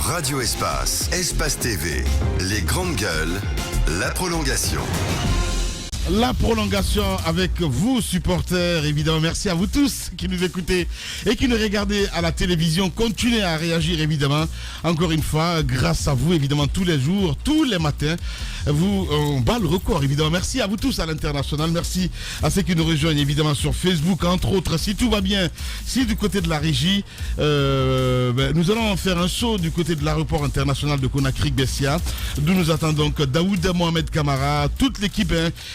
Radio Espace, Espace TV, les grandes gueules, la prolongation. La prolongation avec vous, supporters, évidemment. Merci à vous tous qui nous écoutez et qui nous regardez à la télévision. Continuez à réagir, évidemment. Encore une fois, grâce à vous, évidemment, tous les jours, tous les matins. On bat le record, évidemment. Merci à vous tous à l'international. Merci à ceux qui nous rejoignent, évidemment, sur Facebook, entre autres. Si tout va bien, si du côté de la régie, nous allons faire un saut du côté de l'aéroport international de Conakry-Bessia, d'où nous attendons donc Daoud Mohamed Kamara, toute l'équipe,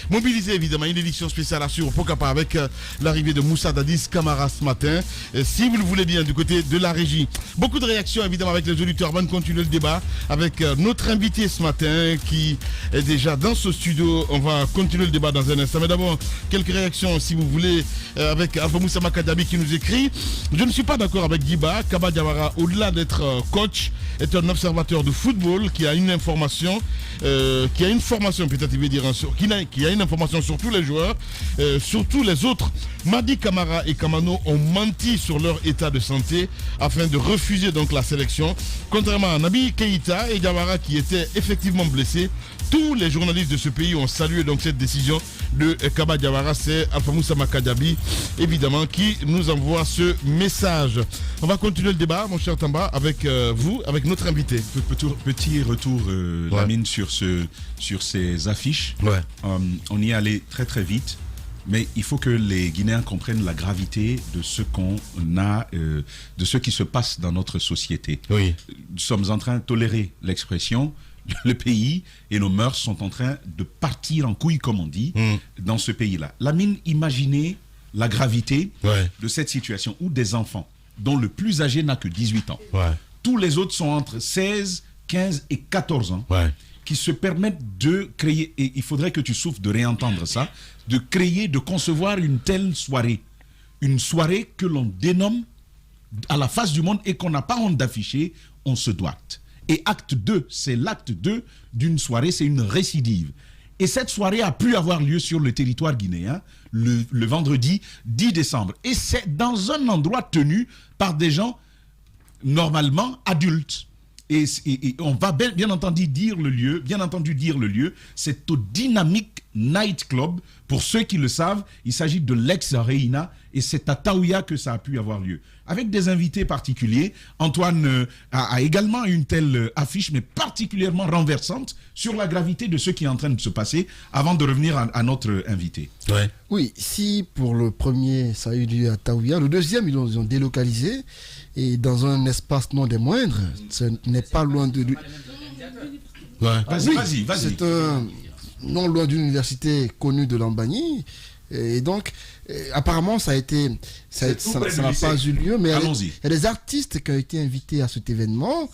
mobilisé évidemment, une édition spéciale à suivre, pourquoi pas avec l'arrivée de Moussa Dadis Kamara ce matin. Si vous le voulez bien, du côté de la régie. Beaucoup de réactions évidemment avec les auditeurs. On va continuer le débat avec notre invité ce matin qui est déjà dans ce studio. On va continuer le débat dans un instant. Mais d'abord, quelques réactions si vous voulez avec Alpha Moussa Makadabi qui nous écrit: je ne suis pas d'accord avec Guiba. Kaba Diawara, au-delà d'être coach, est un observateur de football qui a une information, peut-être il veut dire qui a une information sur tous les joueurs, sur tous les autres. Madi Camara et Kamano ont menti sur leur état de santé afin de refuser donc la sélection. Contrairement à Nabi Keïta et Diawara qui étaient effectivement blessés, tous les journalistes de ce pays ont salué donc cette décision de Kaba Diawara. C'est Alpha Moussa Makadabi évidemment qui nous envoie ce message. On va continuer le débat, mon cher Tamba, avec vous, avec notre invité. Petit retour, Lamine, sur ces affiches. Ouais. On y est allé très très vite, mais il faut que les Guinéens comprennent la gravité de ce qu'on a, de ce qui se passe dans notre société. Oui. Nous sommes en train de tolérer l'expression. Le pays et nos mœurs sont en train de partir en couille, comme on dit, dans ce pays-là. Lamine, imaginez la gravité de cette situation où des enfants, dont le plus âgé n'a que 18 ans, tous les autres sont entre 16, 15 et 14 ans, qui se permettent de créer, et il faudrait que tu souffres de réentendre ça, de créer, de concevoir une telle soirée. Une soirée que l'on dénomme à la face du monde et qu'on n'a pas honte d'afficher, on se doite. Et acte 2, c'est l'acte 2 d'une soirée, c'est une récidive. Et cette soirée a pu avoir lieu sur le territoire guinéen le vendredi 10 décembre. Et c'est dans un endroit tenu par des gens normalement adultes. Et on va bien entendu dire le lieu, c'est au Dynamic Night Club. Pour ceux qui le savent, il s'agit de l'ex-Reina et c'est à Taouya que ça a pu avoir lieu. Avec des invités particuliers, Antoine a également une telle affiche, mais particulièrement renversante, sur la gravité de ce qui est en train de se passer, avant de revenir à notre invité. Oui, si pour le premier, ça a eu lieu à Taouya, le deuxième, ils ont délocalisé, et dans un espace non des moindres, ce n'est pas loin de... Vas-y. C'est non loin d'une université connue de Lambani. Et donc, apparemment, ça n'a pas eu lieu, mais il y a des artistes qui ont été invités à cet événement.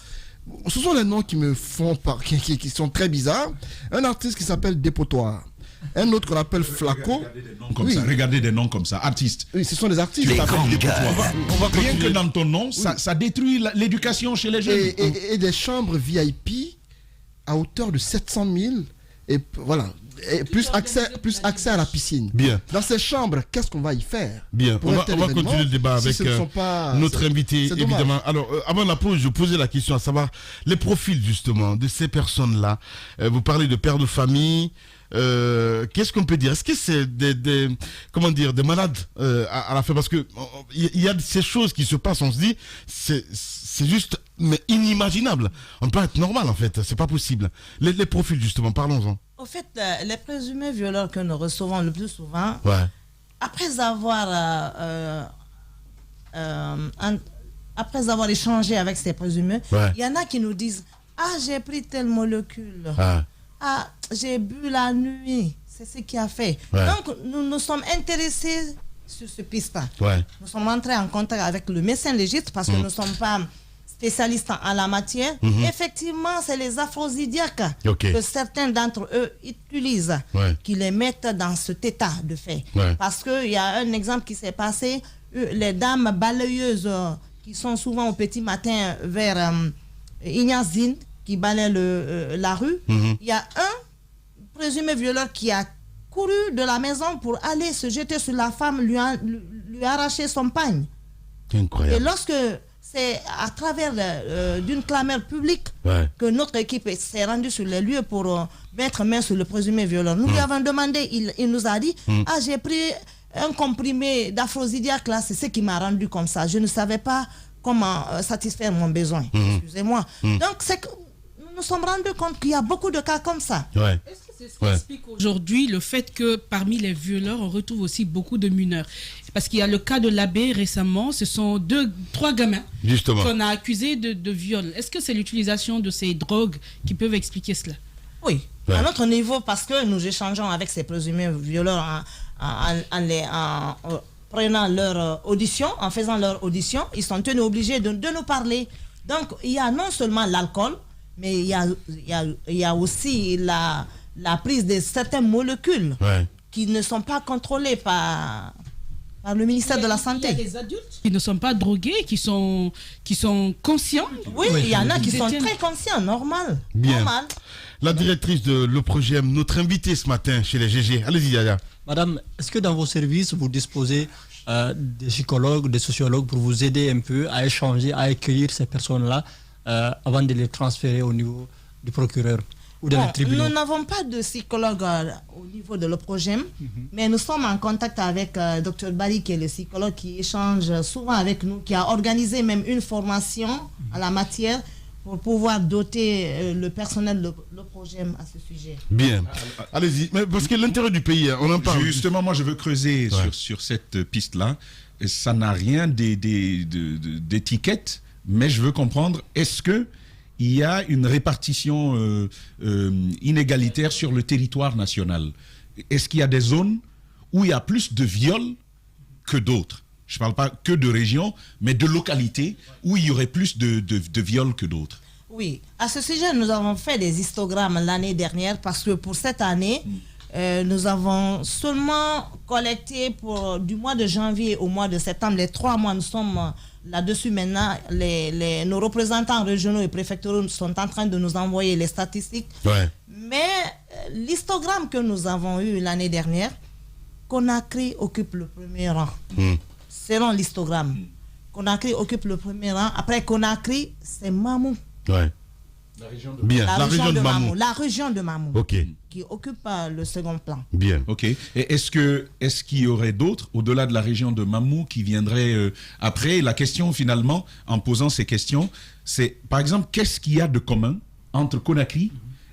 Ce sont les noms qui me font qui sont très bizarres. Un artiste qui s'appelle Dépotoir. Un autre qu'on appelle Flaco. Regardez des noms comme ça, artistes. Oui, ce sont des artistes. Rien que dans ton nom, ça détruit l'éducation chez les jeunes. Et des chambres VIP à hauteur de 700 000. Et voilà. Et plus accès à la piscine. Bien. Dans ces chambres, qu'est-ce qu'on va y faire? Bien. On va continuer le débat avec notre invité, évidemment. Alors, avant la pause, je posais la question à savoir les profils, justement, de ces personnes-là. Vous parlez de pères de famille. Qu'est-ce qu'on peut dire? Est-ce que c'est des malades à la fin? Parce que il y a ces choses qui se passent, on se dit, c'est juste mais inimaginable. On ne peut pas être normal en fait, c'est pas possible. Les profils justement, parlons-en. Au fait, les présumés violeurs que nous recevons le plus souvent, après avoir échangé avec ces présumés, il y en a qui nous disent: ah, j'ai pris telle molécule. Ah, j'ai bu la nuit. C'est ce qui a fait. Donc, nous nous sommes intéressés sur ce piste-là. Nous sommes entrés en contact avec le médecin légiste parce que nous ne sommes pas spécialistes en la matière. Effectivement, c'est les aphrodisiaques que certains d'entre eux utilisent, qui les mettent dans cet état de fait. Parce qu'il y a un exemple qui s'est passé, les dames balayeuses qui sont souvent au petit matin vers Ignazine, qui balaient la rue. Il y a un présumé violeur qui a couru de la maison pour aller se jeter sur la femme, lui arracher son pagne. Incroyable. Et lorsque c'est à travers d'une clameur publique que notre équipe s'est rendue sur les lieux pour mettre main sur le présumé violeur. Nous lui avons demandé, il nous a dit, j'ai pris un comprimé d'aphrodisiaque là, c'est ce qui m'a rendu comme ça. Je ne savais pas comment satisfaire mon besoin. Excusez-moi. Donc, c'est que nous nous sommes rendus compte qu'il y a beaucoup de cas comme ça. Est-ce que c'est ce qui explique aujourd'hui le fait que parmi les violeurs, on retrouve aussi beaucoup de mineurs? Parce qu'il y a le cas de l'abbé récemment, ce sont 3 gamins qu'on a accusés de viol. Est-ce que c'est l'utilisation de ces drogues qui peuvent expliquer cela? Oui, à notre niveau, parce que nous échangeons avec ces présumés violeurs en prenant leur audition, en faisant leur audition, ils sont tenus obligés de nous parler. Donc, il y a non seulement l'alcool, mais il y a aussi la prise de certaines molécules qui ne sont pas contrôlées par le ministère de la Santé. Il y a des adultes qui ne sont pas drogués, qui sont conscients. Oui, il y en a qui sont très conscients, normal. Bien. Normal. La directrice de l'OPROGEM, notre invitée ce matin chez les GG. Allez-y, Yaya. Madame, est-ce que dans vos services, vous disposez des psychologues, des sociologues pour vous aider un peu à échanger, à accueillir ces personnes-là avant de les transférer au niveau du procureur ou de tribunal? Nous n'avons pas de psychologue au niveau de l'OPROGEM, mais nous sommes en contact avec Dr Barry, qui est le psychologue qui échange souvent avec nous, qui a organisé même une formation à la matière pour pouvoir doter le personnel de l'OPROGEM à ce sujet. Bien. Allez-y. Mais parce que l'intérêt du pays, on en parle. Justement, moi, je veux creuser sur cette piste-là. Ça n'a rien d'étiquette, mais je veux comprendre, est-ce que il y a une répartition inégalitaire sur le territoire national? Est-ce qu'il y a des zones où il y a plus de viols que d'autres? Je ne parle pas que de régions, mais de localités où il y aurait plus de viols que d'autres. Oui, à ce sujet, nous avons fait des histogrammes l'année dernière parce que pour cette année, nous avons seulement collecté du mois de janvier au mois de septembre, les 3 mois, nous sommes là-dessus maintenant. Nos représentants régionaux et préfectoraux sont en train de nous envoyer les statistiques. Mais l'histogramme que nous avons eu l'année dernière, Conakry occupe le premier rang. Selon l'histogramme, Conakry occupe le premier rang. Après Conakry, c'est Mamou. La région de Mamou. La région de Mamou. Ok. Qui occupe le second plan. Bien. Ok. Et est-ce qu'il y aurait d'autres, au-delà de la région de Mamou, qui viendraient après? La question, finalement, en posant ces questions, c'est, par exemple, qu'est-ce qu'il y a de commun entre Conakry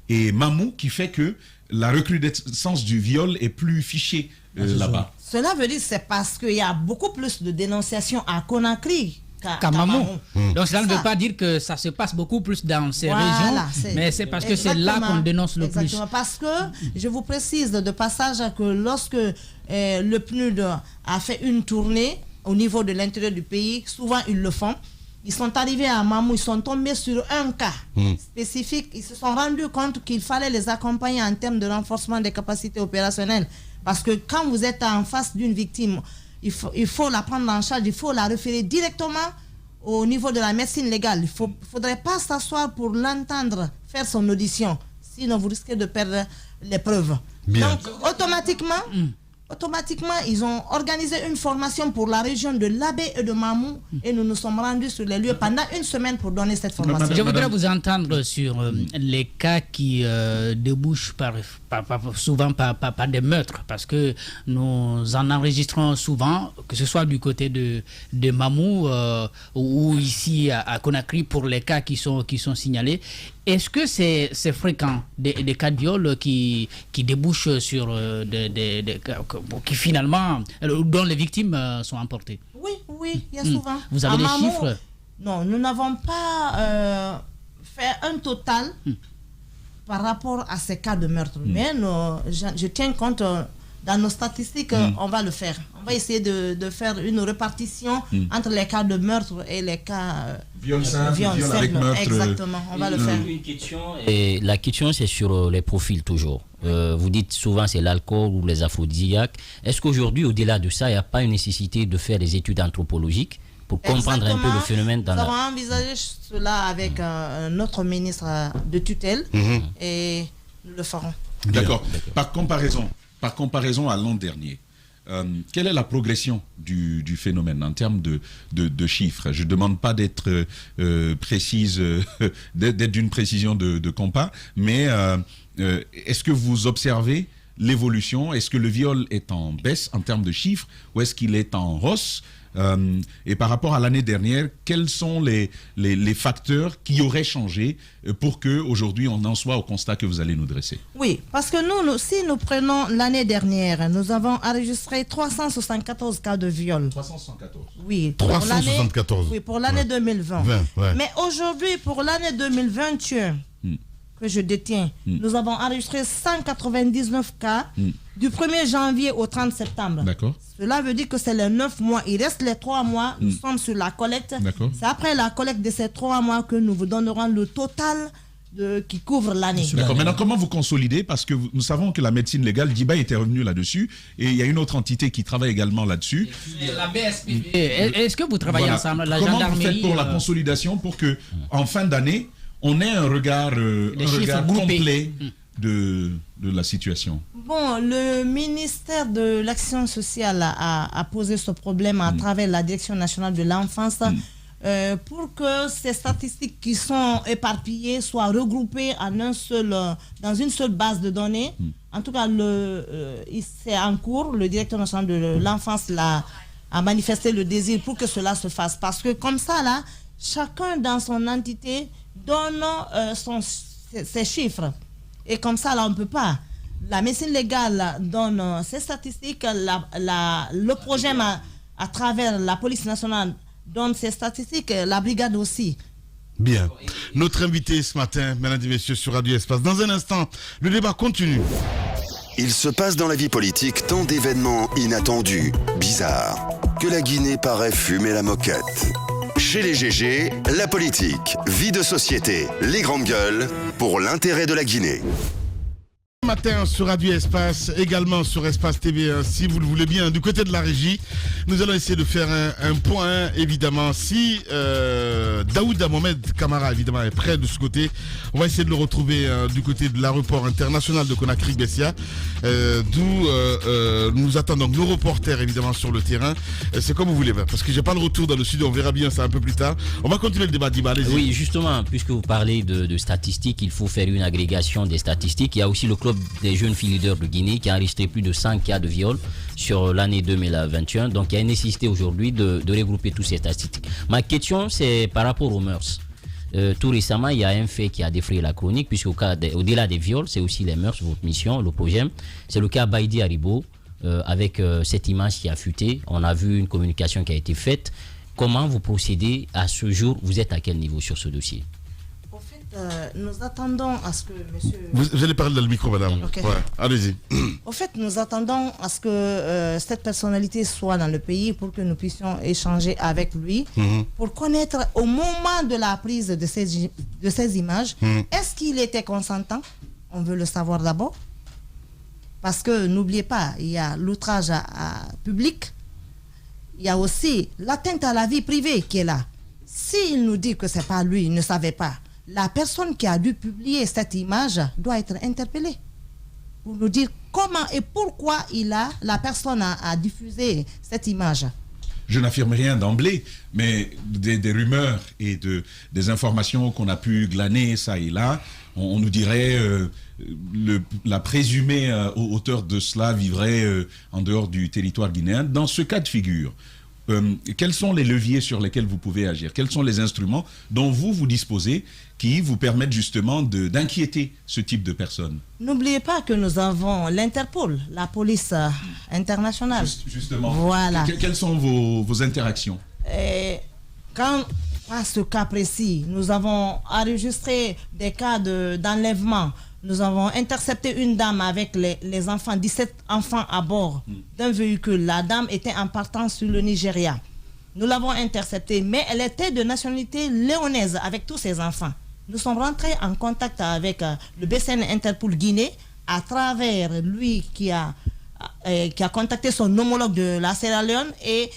et Mamou qui fait que la recrudescence du viol est plus fichée là-bas? Cela veut dire que c'est parce qu'il y a beaucoup plus de dénonciations à Conakry qu'à Mamou. Donc cela ne veut pas dire que ça se passe beaucoup plus dans ces régions, mais c'est parce que c'est là qu'on dénonce le plus. Parce que, je vous précise de passage que lorsque le PNUD a fait une tournée au niveau de l'intérieur du pays, souvent ils le font, ils sont arrivés à Mamou, ils sont tombés sur un cas spécifique, ils se sont rendus compte qu'il fallait les accompagner en termes de renforcement des capacités opérationnelles. Parce que quand vous êtes en face d'une victime, il faut la prendre en charge, il faut la référer directement au niveau de la médecine légale. Il ne faudrait pas s'asseoir pour l'entendre faire son audition. Sinon, vous risquez de perdre les preuves. Donc, automatiquement, ils ont organisé une formation pour la région de Labé et de Mamou et nous nous sommes rendus sur les lieux pendant une semaine pour donner cette formation. Je voudrais vous entendre sur les cas qui débouchent souvent par des meurtres, parce que nous en enregistrons souvent, que ce soit du côté de Mamou ou ici à Conakry pour les cas qui sont signalés. Est-ce que c'est fréquent des cas de viol qui débouchent sur qui finalement dont les victimes sont emportées? Oui, il y a souvent. Vous avez des chiffres? Non, nous n'avons pas fait un total par rapport à ces cas de meurtre. Mais je tiens compte, dans nos statistiques, on va le faire. On va essayer de faire une répartition entre les cas de meurtre et les cas viol avec meurtre. Exactement, on va le faire. Une question, et la question c'est sur les profils toujours. Vous dites souvent c'est l'alcool ou les aphrodisiaques. Est-ce qu'aujourd'hui, au-delà de ça, il n'y a pas une nécessité de faire des études anthropologiques pour comprendre un peu le phénomène dans Nous avons envisagé cela avec notre ministre de tutelle et nous le ferons. D'accord. Par comparaison à l'an dernier, quelle est la progression du phénomène en termes de chiffres? Je ne demande pas d'être précise, d'être d'une précision de compas, mais est-ce que vous observez l'évolution? Est-ce que le viol est en baisse en termes de chiffres ou est-ce qu'il est en hausse? Et par rapport à l'année dernière, quels sont les facteurs qui auraient changé pour qu'aujourd'hui on en soit au constat que vous allez nous dresser? Oui, parce que si nous prenons l'année dernière, nous avons enregistré 374 cas de viol. 374. Oui, 374. Oui, pour l'année 2020. Mais aujourd'hui, pour l'année 2021, que je détiens, nous avons enregistré 199 cas du 1er janvier au 30 septembre. D'accord. Cela veut dire que c'est les 9 mois. Il reste les 3 mois. Nous sommes sur la collecte. C'est après la collecte de ces 3 mois que nous vous donnerons le total qui couvre l'année. D'accord. Maintenant, comment vous consolidez? Parce que nous savons que la médecine légale, Diba était revenu là-dessus, et il y a une autre entité qui travaille également là-dessus. La BSPB. Est-ce que vous travaillez ensemble, la comment gendarmerie? Comment vous faites pour la consolidation pour que, en fin d'année, on ait un regard complet de la situation? Bon, le ministère de l'Action sociale a posé ce problème à travers la Direction nationale de l'enfance pour que ces statistiques qui sont éparpillées soient regroupées dans une seule base de données. En tout cas, c'est en cours. Le directeur national de l'enfance a manifesté le désir pour que cela se fasse. Parce que comme ça, là, chacun dans son entité donne ses chiffres. Et comme ça, là, on ne peut pas. La médecine légale donne ses statistiques, le projet à travers la police nationale donne ses statistiques, la brigade aussi. Bien. Notre invité ce matin, mesdames et messieurs, sur Radio Espace. Dans un instant, le débat continue. Il se passe dans la vie politique tant d'événements inattendus, bizarres, que la Guinée paraît fumer la moquette. Chez les GG, la politique, vie de société, les grandes gueules, pour l'intérêt de la Guinée. Matin sur Radio Espace, également sur Espace TV, si vous le voulez bien, du côté de la régie. Nous allons essayer de faire un point, évidemment. Si Daouda Mohamed Kamara, évidemment, est près de ce côté, on va essayer de le retrouver du côté de l'aéroport international de Conakry-Bessia, d'où nous attendons nos reporters, évidemment, sur le terrain. C'est comme vous voulez, parce que j'ai pas le retour dans le studio, on verra bien ça un peu plus tard. On va continuer le débat, Diba, allez-y. Oui, justement, puisque vous parlez de statistiques, il faut faire une agrégation des statistiques. Il y a aussi le club des jeunes filles leaders de Guinée qui a enregistré plus de 100 cas de viol sur l'année 2021. Donc il y a une nécessité aujourd'hui de regrouper tous ces statistiques. Ma question, c'est par rapport aux mœurs. Tout récemment, il y a un fait qui a défrayé la chronique, puisque au-delà des viols, c'est aussi les mœurs, votre mission, le projet. C'est le cas Baïdi Haribo, avec cette image qui a fuité. On a vu une communication qui a été faite. Comment vous procédez à ce jour? Vous êtes à quel niveau sur ce dossier? Nous attendons à ce que monsieur... Vous allez parler dans le micro, madame. Okay. Ouais, allez-y. Au fait, nous attendons à ce que cette personnalité soit dans le pays pour que nous puissions échanger avec lui, pour connaître au moment de la prise de ces images, est-ce qu'il était consentant? On veut le savoir d'abord. Parce que n'oubliez pas, il y a l'outrage public, il y a aussi l'atteinte à la vie privée qui est là. S'il nous dit que ce n'est pas lui, il ne savait pas, la personne qui a dû publier cette image doit être interpellée pour nous dire comment et pourquoi la personne a diffusé cette image. Je n'affirme rien d'emblée, mais des rumeurs et des informations qu'on a pu glaner ça et là, on nous dirait la présumée auteur de cela vivrait en dehors du territoire guinéen. Dans ce cas de figure, quels sont les leviers sur lesquels vous pouvez agir? Quels sont les instruments dont vous disposez qui vous permettent justement d'inquiéter ce type de personnes? N'oubliez pas que nous avons l'Interpol, la police internationale. Justement. Voilà. Quelles sont vos interactions? Quand, à ce cas précis, nous avons enregistré des cas d'enlèvement. Nous avons intercepté une dame avec les enfants, 17 enfants à bord d'un véhicule. La dame était en partance sur le Nigeria. Nous l'avons interceptée, mais elle était de nationalité léonaise avec tous ses enfants. Nous sommes rentrés en contact avec le BCN Interpol Guinée à travers lui qui a contacté son homologue de la Sierra Leone et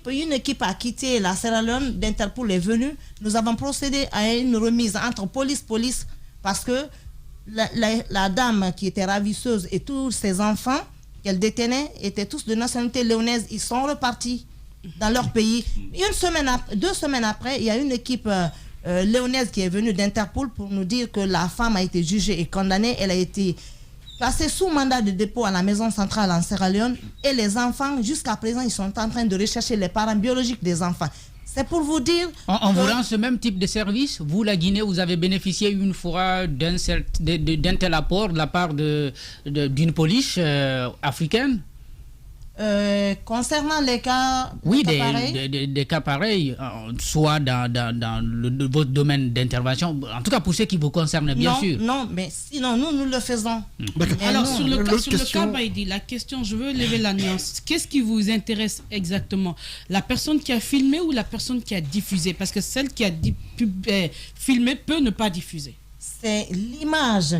une équipe a quitté la Sierra Leone d'Interpol est venue. Nous avons procédé à une remise entre police parce que la dame qui était ravisseuse et tous ses enfants qu'elle détenait étaient tous de nationalité léonaise. Ils sont repartis dans leur pays. 2 semaines après, il y a une équipe léonaise qui est venue d'Interpol pour nous dire que la femme a été jugée et condamnée. Elle a été placée sous mandat de dépôt à la maison centrale en Sierra Leone. Et les enfants, jusqu'à présent, ils sont en train de rechercher les parents biologiques des enfants. C'est pour vous dire... En voulant ce même type de service, vous, la Guinée, vous avez bénéficié une fois d'un tel apport de la part d'une police africaine? Concernant les cas, des cas pareils, soit dans votre domaine d'intervention, en tout cas pour ceux qui vous concernent, bien sûr. Non, mais sinon, nous le faisons. Alors, sur le cas Baïdi, la question, je veux lever la nuance. Qu'est-ce qui vous intéresse exactement? La personne qui a filmé ou la personne qui a diffusé? Parce que celle qui a filmé peut ne pas diffuser. C'est l'image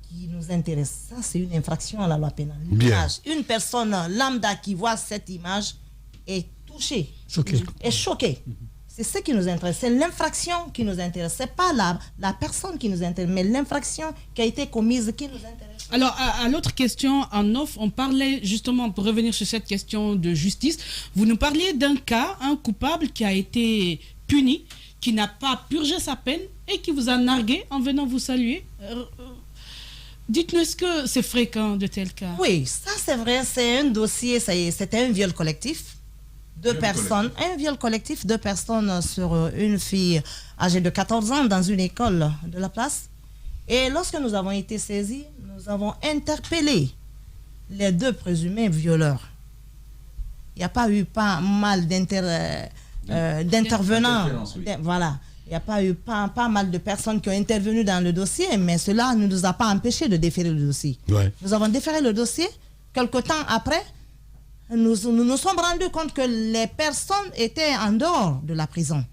qui nous intéresse. Ça, c'est une infraction à la loi pénale. Une personne lambda qui voit cette image est touchée, est choquée. C'est ce qui nous intéresse. C'est l'infraction qui nous intéresse. Ce n'est pas la personne qui nous intéresse, mais l'infraction qui a été commise qui nous intéresse. Alors, à l'autre question, en off, on parlait justement, pour revenir sur cette question de justice, vous nous parliez d'un cas, un coupable qui a été puni, qui n'a pas purgé sa peine et qui vous a nargué en venant vous saluer. Dites-nous, est-ce que c'est fréquent de tels cas? Oui, ça c'est vrai, c'est un dossier, c'était un viol collectif. Un viol collectif, 2 personnes sur une fille âgée de 14 ans dans une école de la place. Et lorsque nous avons été saisis, nous avons interpellé les 2 présumés violeurs. Il n'y a pas eu pas mal d'intervenants. Voilà. Il n'y a pas eu pas mal de personnes qui ont intervenu dans le dossier, mais cela ne nous a pas empêché de déférer le dossier. Nous avons déféré le dossier. Quelque temps après, nous nous sommes rendus compte que les personnes étaient en dehors de la prison.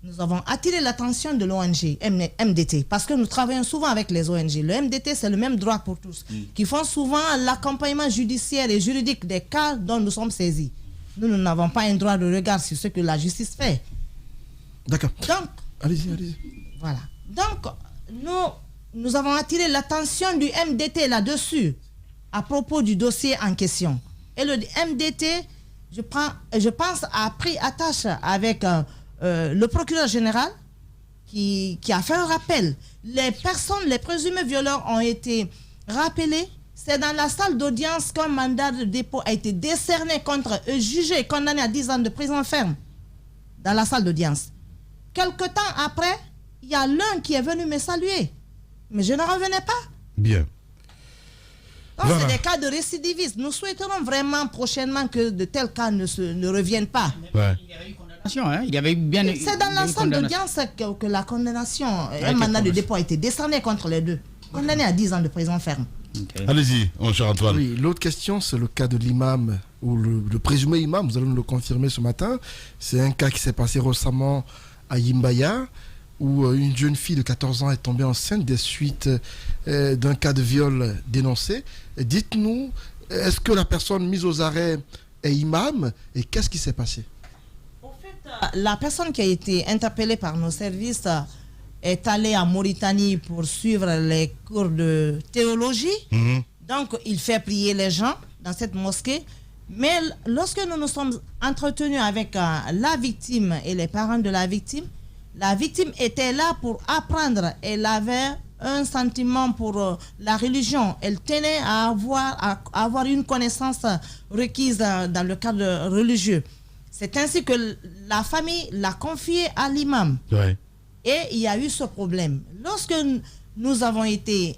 Nous avons attiré l'attention de l'ONG MDT, parce que nous travaillons souvent avec les ONG. Le MDT, c'est le même droit pour tous, qui font souvent l'accompagnement judiciaire et juridique des cas dont nous sommes saisis. Nous n'avons pas un droit de regard sur ce que la justice fait. D'accord. Donc, allez-y. Voilà. Donc, nous avons attiré l'attention du MDT là-dessus, à propos du dossier en question. Et le MDT, je pense, a pris attache avec le procureur général qui a fait un rappel. Les présumés violeurs ont été rappelés. C'est dans la salle d'audience qu'un mandat de dépôt a été décerné contre eux, jugé et condamné à 10 ans de prison ferme. Dans la salle d'audience. Quelque temps après, il y a l'un qui est venu me saluer. Mais je ne revenais pas. Bien. Donc, c'est des cas de récidivisme. Nous souhaiterons vraiment prochainement que de tels cas ne reviennent pas. Ouais. Il y avait eu condamnation, hein? Il y avait bien. C'est dans la salle d'audience que la condamnation, un mandat de dépôt a été décerné contre les 2. Condamné à 10 ans de prison ferme. Okay. Allez-y, mon cher Antoine. Oui, l'autre question, c'est le cas de l'imam, ou le présumé imam, vous allez nous le confirmer ce matin. C'est un cas qui s'est passé récemment à Yimbaya, où une jeune fille de 14 ans est tombée enceinte des suites d'un cas de viol dénoncé. Dites-nous, est-ce que la personne mise aux arrêts est imam et qu'est-ce qui s'est passé? En fait, la personne qui a été interpellée par nos services est allée en Mauritanie pour suivre les cours de théologie. Donc, il fait prier les gens dans cette mosquée. Mais lorsque nous nous sommes entretenus avec la victime et les parents de la victime était là pour apprendre. Elle avait un sentiment pour la religion. Elle tenait à avoir une connaissance requise dans le cadre religieux. C'est ainsi que la famille l'a confié à l'imam. Ouais. Et il y a eu ce problème. Lorsque nous avons été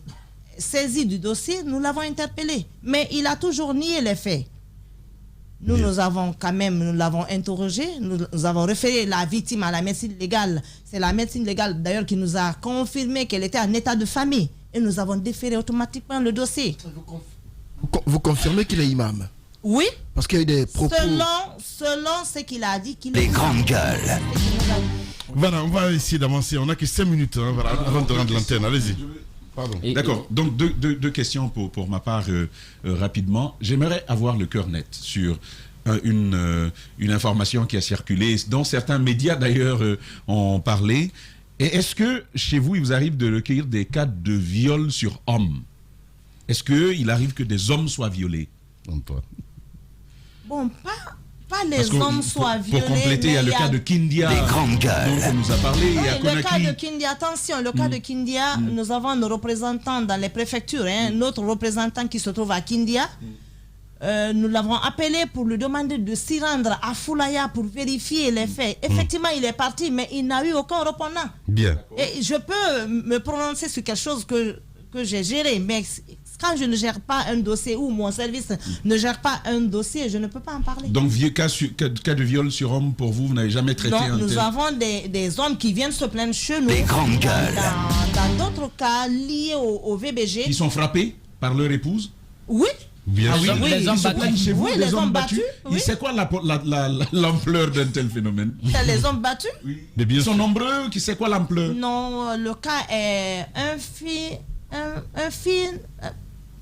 saisis du dossier, nous l'avons interpellé. Mais il a toujours nié les faits. Nous l'avons interrogé, nous avons référé la victime à la médecine légale. C'est la médecine légale d'ailleurs qui nous a confirmé qu'elle était en état de famille. Et nous avons déféré automatiquement le dossier. Vous confirmez qu'il est imam? Oui. Parce qu'il y a eu des propos... Selon ce qu'il a dit... Les grandes gueules. Voilà, on va essayer d'avancer. On n'a que 5 minutes avant de rendre l'antenne. Allez-y. Pardon. D'accord. Donc, deux questions pour ma part rapidement. J'aimerais avoir le cœur net sur une information qui a circulé, dont certains médias d'ailleurs ont parlé. Et est-ce que chez vous, il vous arrive de recueillir des cas de viol sur hommes? est-ce qu'il arrive que des hommes soient violés? Bon, pas les hommes soient violés. Pour compléter, il y a le cas de Kindia. Des grandes gueules. dont on nous a parlé. Oui, le cas de Kindia, attention, le cas de Kindia, nous avons nos représentants dans les préfectures. Notre représentant qui se trouve à Kindia, nous l'avons appelé pour lui demander de s'y rendre à Foulaya pour vérifier les faits. Effectivement, il est parti, mais il n'a eu aucun répondant. Bien. Et je peux me prononcer sur quelque chose que j'ai géré, mais quand je ne gère pas un dossier ou mon service ne gère pas un dossier, je ne peux pas en parler. Donc, cas de viol sur homme, pour vous, vous n'avez jamais traité un tel? Nous avons des hommes qui viennent se plaindre chez nous. Des grandes gueules. Dans d'autres cas liés au VBG. Qui sont frappés par leur épouse? Oui. Bien sûr. Oui, les hommes battus chez vous, oui, les hommes battus. Oui. C'est quoi l'ampleur d'un tel phénomène? Les hommes battus? Oui. Ils sont nombreux, c'est quoi l'ampleur? Non, le cas est un film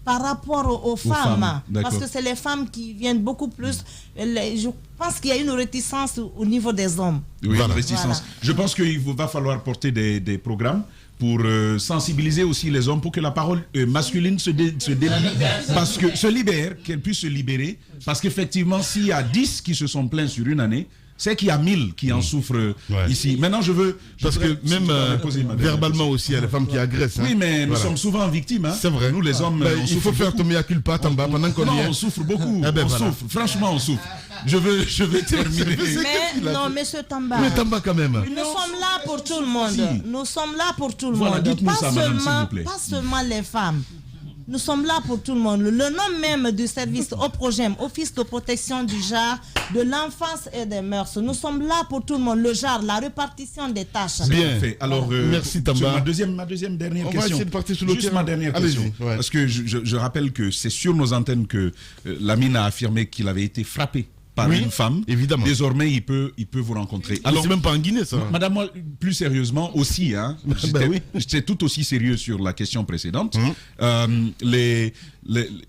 par rapport aux femmes. Parce que c'est les femmes qui viennent beaucoup plus. Je pense qu'il y a une réticence au niveau des hommes. Oui, une réticence. Voilà. Je pense qu'il va falloir porter des programmes pour sensibiliser aussi les hommes pour que la parole masculine se libère, qu'elle puisse se libérer. Parce qu'effectivement, s'il y a 10 qui se sont plaints sur une année, c'est qu'il y a 1000 qui en souffrent ici. Maintenant, parce que même verbalement aussi, il y a les femmes qui agressent. Oui, mais nous sommes souvent victimes. Hein. C'est vrai. Nous, les hommes, il faut faire tomber à culpa Tamba pendant qu'on y est. On souffre beaucoup. On souffre. Franchement, on souffre. Je veux terminer. Mais non, monsieur Tamba. Mais Tamba quand même. Nous sommes là pour tout le monde. Si. Nous sommes là pour tout le monde. Dites-nous ça, madame, s'il vous plaît. Pas seulement les femmes. Nous sommes là pour tout le monde. Le nom même du service OPROGEM, Office de protection du genre, de l'enfance et des mœurs. Nous sommes là pour tout le monde. Le genre, la répartition des tâches. Bien fait. Alors, merci Tamba. Ma deuxième dernière question. On va essayer de partir sur le Juste ma dernière question. Parce que je rappelle que c'est sur nos antennes que Lamine a affirmé qu'il avait été frappé par une femme. Évidemment. Désormais, il peut vous rencontrer. Alors, c'est même pas en Guinée, ça. Madame, moi, plus sérieusement aussi, hein, j'étais tout aussi sérieux sur la question précédente.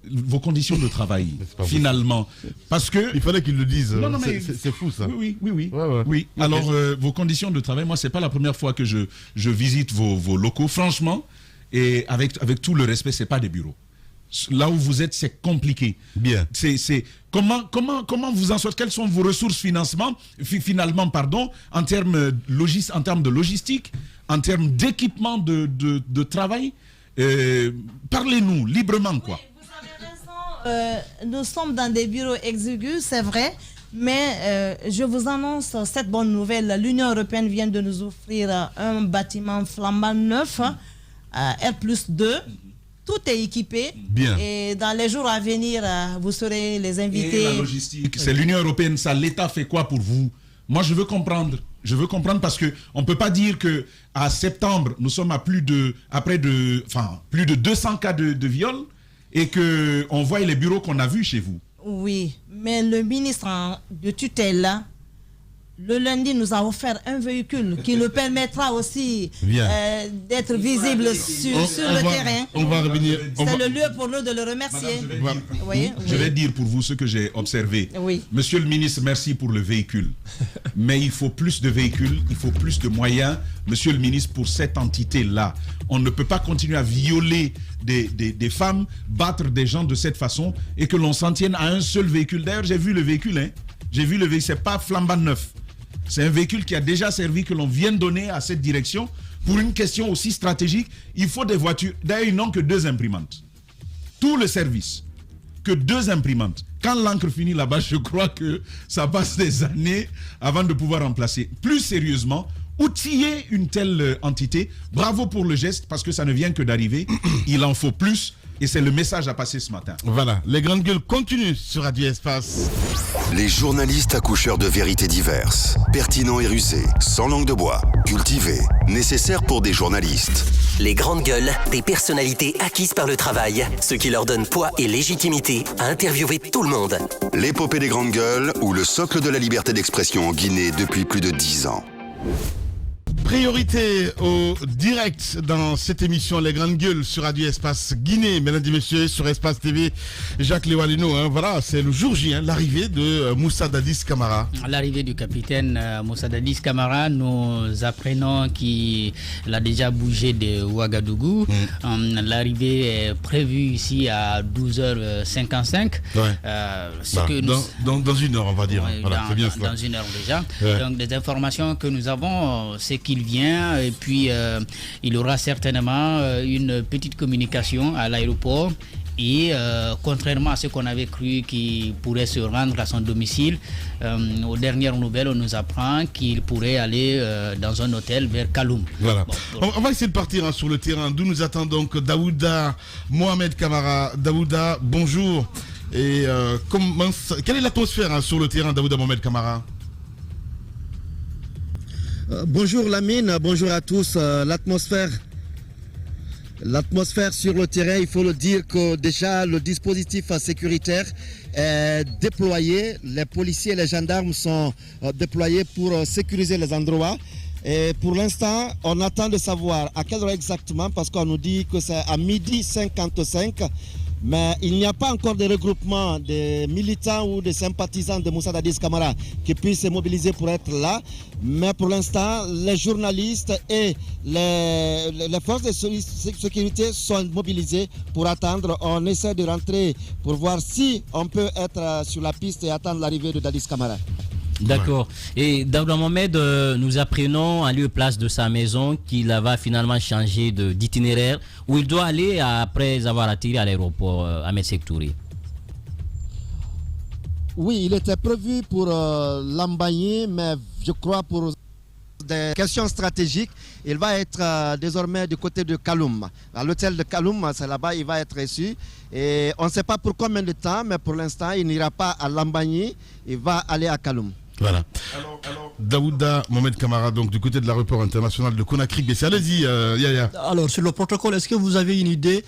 Vos conditions de travail, finalement, parce que... Il fallait qu'ils le disent. Non, mais c'est fou, ça. Oui. Oui. Alors, vos conditions de travail, moi, c'est pas la première fois que je visite vos locaux. Franchement, et avec tout le respect, c'est pas des bureaux. Là où vous êtes, c'est compliqué. Bien. Comment vous en sortez? Quelles sont vos ressources finalement, en termes de logistique, en termes d'équipement de travail? Parlez-nous librement, quoi. Oui, vous avez raison. Nous sommes dans des bureaux exigus, c'est vrai. Mais je vous annonce cette bonne nouvelle. L'Union européenne vient de nous offrir un bâtiment flambant neuf, R+2. Tout est équipé. Bien. Et dans les jours à venir, vous serez les invités. Et la logistique, c'est l'Union européenne, ça. L'État fait quoi pour vous? Moi, je veux comprendre. Parce que on peut pas dire que à septembre, nous sommes à plus de 200 cas de viol et que on voit les bureaux qu'on a vus chez vous. Oui, mais le ministre de tutelle, le lundi, nous a offert un véhicule qui nous permettra aussi d'être visible sur le terrain. On va revenir. C'est le lieu pour nous de le remercier. Madame, je vais dire pour vous ce que j'ai observé. Oui. Monsieur le ministre, merci pour le véhicule. Mais il faut plus de véhicules, il faut plus de moyens. Monsieur le ministre, pour cette entité-là, on ne peut pas continuer à violer des femmes, battre des gens de cette façon et que l'on s'en tienne à un seul véhicule. D'ailleurs, j'ai vu le véhicule. C'est pas flambant neuf. C'est un véhicule qui a déjà servi, que l'on vient donner à cette direction. Pour une question aussi stratégique, il faut des voitures. D'ailleurs, ils n'ont que 2 imprimantes. Tout le service, que 2 imprimantes. Quand l'encre finit là-bas, je crois que ça passe des années avant de pouvoir remplacer. Plus sérieusement, outiller une telle entité. Bravo pour le geste, parce que ça ne vient que d'arriver. Il en faut plus. Et c'est le message à passer ce matin. Voilà, les grandes gueules continuent sur Radio Espace. Les journalistes accoucheurs de vérités diverses, pertinents et rusés, sans langue de bois, cultivés, nécessaires pour des journalistes. Les grandes gueules, des personnalités acquises par le travail, ce qui leur donne poids et légitimité à interviewer tout le monde. L'épopée des grandes gueules ou le socle de la liberté d'expression en Guinée depuis plus de 10 ans. Priorité au direct dans cette émission Les Grandes Gueules sur Radio Espace Guinée, mesdames et messieurs, sur Espace TV, Jacques Lewalino. Voilà, c'est le jour J, l'arrivée de Moussa Dadis Camara. L'arrivée du capitaine Moussa Dadis Camara, nous apprenons qu'il a déjà bougé de Ouagadougou. L'arrivée est prévue ici à 12h55. Ouais. Dans une heure, on va dire. Voilà, c'est bien cela. Dans une heure déjà. Ouais. Donc, des informations que nous avons, c'est qu'il vient et puis il aura certainement une petite communication à l'aéroport. Et contrairement à ce qu'on avait cru qu'il pourrait se rendre à son domicile, aux dernières nouvelles, on nous apprend qu'il pourrait aller dans un hôtel vers Kaloum. Voilà. Bon. On va essayer de partir sur le terrain, d'où nous attend donc Daouda Mohamed Camara. Daouda, bonjour. Et quelle est l'atmosphère sur le terrain, Daouda Mohamed Camara? Bonjour Lamine, bonjour à tous. L'atmosphère sur le terrain, il faut le dire que déjà le dispositif sécuritaire est déployé. Les policiers et les gendarmes sont déployés pour sécuriser les endroits. Et pour l'instant, on attend de savoir à quelle heure exactement, parce qu'on nous dit que c'est à 12h55. Mais il n'y a pas encore de regroupement des militants ou des sympathisants de Moussa Dadis Camara qui puissent se mobiliser pour être là. Mais pour l'instant, les journalistes et les forces de sécurité sont mobilisées pour attendre. On essaie de rentrer pour voir si on peut être sur la piste et attendre l'arrivée de Dadis Camara. D'accord. Et Daouda Mohamed, nous apprenons à lieu place de sa maison qu'il va finalement changer d'itinéraire où il doit aller après avoir atterri à l'aéroport Ahmed Sékou Touré. Oui, il était prévu pour l'Ambagné, mais je crois pour des questions stratégiques, il va être désormais du côté de Kaloum. À l'hôtel de Kaloum, c'est là-bas il va être reçu. Et on ne sait pas pour combien de temps, mais pour l'instant, il n'ira pas à l'Ambagné, il va aller à Kaloum. Voilà. Alors, Daouda Mohamed Camara, donc du côté de l'aéroport international de Conakry. Allez-y, Yaya. Alors, sur le protocole, est-ce que vous avez une idée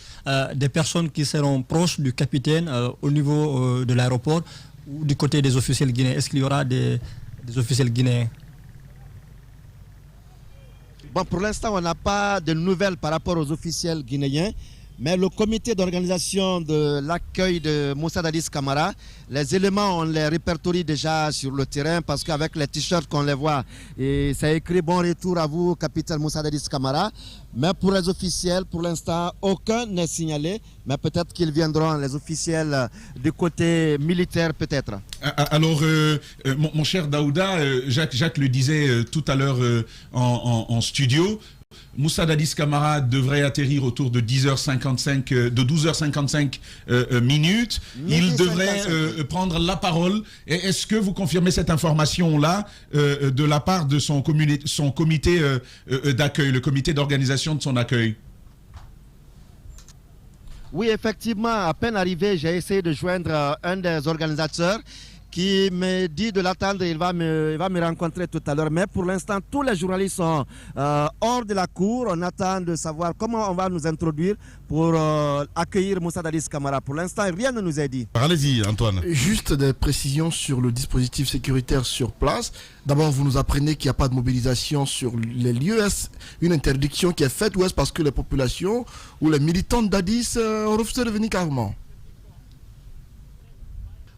des personnes qui seront proches du capitaine au niveau de l'aéroport ou du côté des officiels guinéens? Est-ce qu'il y aura des officiels guinéens? Bon, pour l'instant, on n'a pas de nouvelles par rapport aux officiels guinéens. Mais le comité d'organisation de l'accueil de Moussa Dadis Camara, les éléments, on les répertorie déjà sur le terrain parce qu'avec les t-shirts qu'on les voit, et ça écrit bon retour à vous, capitaine Moussa Dadis Camara. Mais pour les officiels, pour l'instant, aucun n'est signalé. Mais peut-être qu'ils viendront, les officiels du côté militaire peut-être. Alors, mon cher Daouda, Jacques le disait tout à l'heure en studio, Moussa Dadis Camara devrait atterrir autour de 12h55 minutes. Il devrait prendre la parole. Est-ce que vous confirmez cette information-là de la part de son comité d'accueil, le comité d'organisation de son accueil? Oui, effectivement, à peine arrivé, j'ai essayé de joindre un des organisateurs qui me dit de l'attendre, il va me rencontrer tout à l'heure. Mais pour l'instant, tous les journalistes sont hors de la cour. On attend de savoir comment on va nous introduire pour accueillir Moussa Dadis Camara. Pour l'instant, rien ne nous est dit. Allez-y, Antoine. Juste des précisions sur le dispositif sécuritaire sur place. D'abord, vous nous apprenez qu'il n'y a pas de mobilisation sur les lieux. Est-ce une interdiction qui est faite ou est-ce parce que les populations ou les militants de Dadis ont refusé de venir carrément?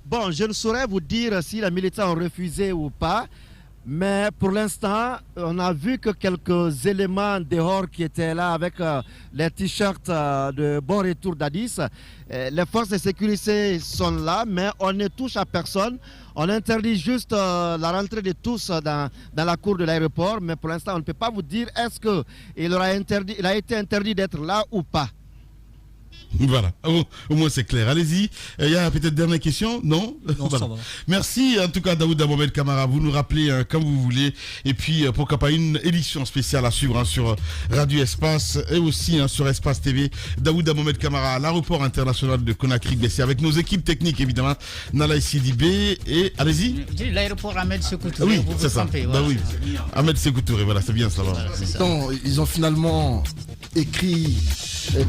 Bon, je ne saurais vous dire si les militants ont refusé ou pas, mais pour l'instant, on a vu que quelques éléments dehors qui étaient là avec les t-shirts de bon retour Dadis. Les forces de sécurité sont là, mais on ne touche à personne. On interdit juste la rentrée de tous dans la cour de l'aéroport, mais pour l'instant, on ne peut pas vous dire est-ce qu'il a été interdit d'être là ou pas. Voilà, au moins c'est clair. Allez-y, il y a peut-être dernière question? Non, voilà. Ça va. Merci en tout cas Daouda Mohamed Camara, vous nous rappelez quand vous voulez. Et puis pourquoi pas une édition spéciale à suivre sur Radio Espace et aussi sur Espace TV. Daouda Mohamed Camara à l'aéroport international de Conakry-Bessé avec nos équipes techniques évidemment, Nalaï Sidibé et allez-y. L'aéroport Ahmed Sékou Touré. Oui, c'est ça. Voilà. Bah oui. Ahmed Sékou Touré, voilà, c'est bien ça. Voilà, donc, ils ont finalement écrit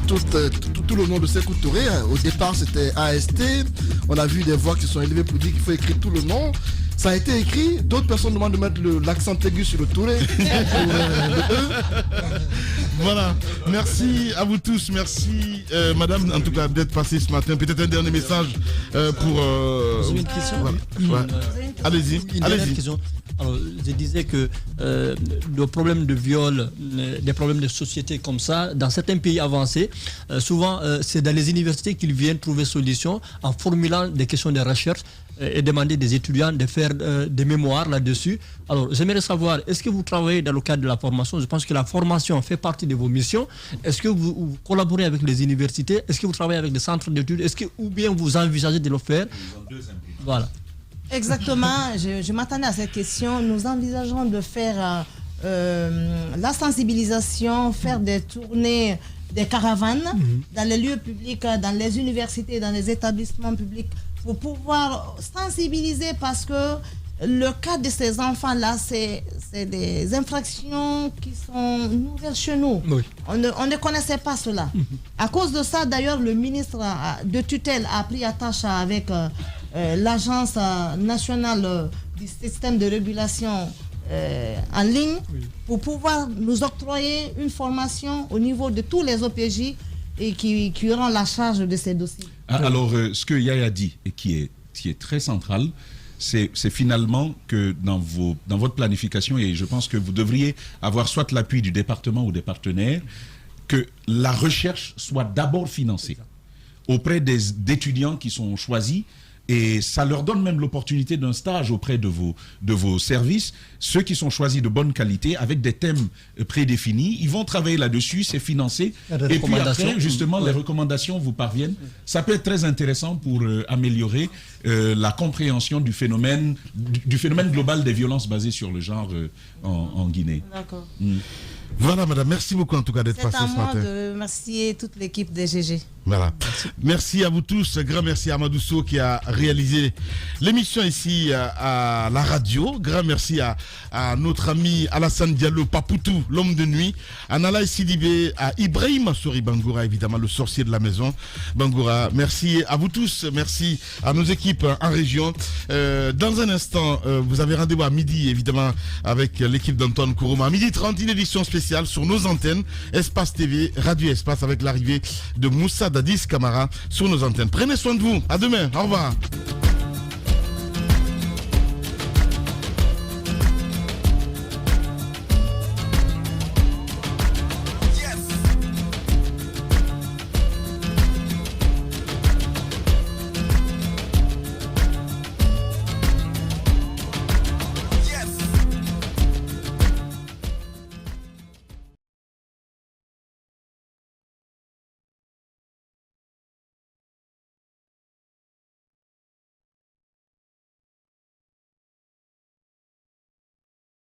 tout le nom de Sékou Touré. Au départ, c'était AST. On a vu des voix qui se sont élevées pour dire qu'il faut écrire tout le nom. Ça a été écrit, d'autres personnes demandent de mettre l'accent aigu sur le Touré. Voilà, merci à vous tous, merci madame en tout cas d'être passée ce matin. Peut-être un dernier message pour... Vous avez une question Allez-y. Alors, je disais que le problème de viol, des problèmes de société comme ça, dans certains pays avancés, souvent c'est dans les universités qu'ils viennent trouver solution en formulant des questions de recherche et demander des étudiants de faire des mémoires là-dessus. Alors, j'aimerais savoir, est-ce que vous travaillez dans le cadre de la formation? Je pense que la formation fait partie de vos missions. Est-ce que vous collaborez avec les universités? Est-ce que vous travaillez avec des centres d'études? Ou bien vous envisagez de le faire? Voilà. Exactement, je m'attendais à cette question. Nous envisageons de faire la sensibilisation, faire des tournées, des caravanes dans les lieux publics, dans les universités, dans les établissements publics, pour pouvoir sensibiliser, parce que le cas de ces enfants-là, c'est des infractions qui sont nouvelles chez nous. Oui. On ne connaissait pas cela. À cause de ça, d'ailleurs, le ministre de tutelle a pris attache avec l'Agence nationale du système de régulation en ligne pour pouvoir nous octroyer une formation au niveau de tous les OPJ et qui auront la charge de ces dossiers. Alors, ce que Yaya dit et qui est très central, c'est finalement que dans votre planification, et je pense que vous devriez avoir soit l'appui du département ou des partenaires, que la recherche soit d'abord financée auprès d'étudiants qui sont choisis. Et ça leur donne même l'opportunité d'un stage auprès de vos services. Ceux qui sont choisis de bonne qualité, avec des thèmes prédéfinis, ils vont travailler là-dessus, c'est financé. Et puis après, justement, les recommandations vous parviennent. Ça peut être très intéressant pour améliorer la compréhension du phénomène global des violences basées sur le genre en Guinée. D'accord. Voilà, madame, merci beaucoup en tout cas d'être passée ce matin. C'est à moi de remercier toute l'équipe des GG. Voilà. Merci à vous tous. Grand merci à Amadou Sow qui a réalisé l'émission ici à la radio. Grand merci à notre ami Alassane Diallo Papoutou, l'homme de nuit, à Nalaï Sidibé, à Ibrahim Assouri Bangoura, évidemment le sorcier de la maison. Bangoura, merci à vous tous. Merci à nos équipes en région. Dans un instant, vous avez rendez-vous à midi, évidemment, avec l'équipe d'Antoine Kourouma. À midi 30, une édition spéciale sur nos antennes, Espace TV, Radio Espace, avec l'arrivée de Moussa Dadis Camara sur nos antennes. Prenez soin de vous. À demain. Au revoir.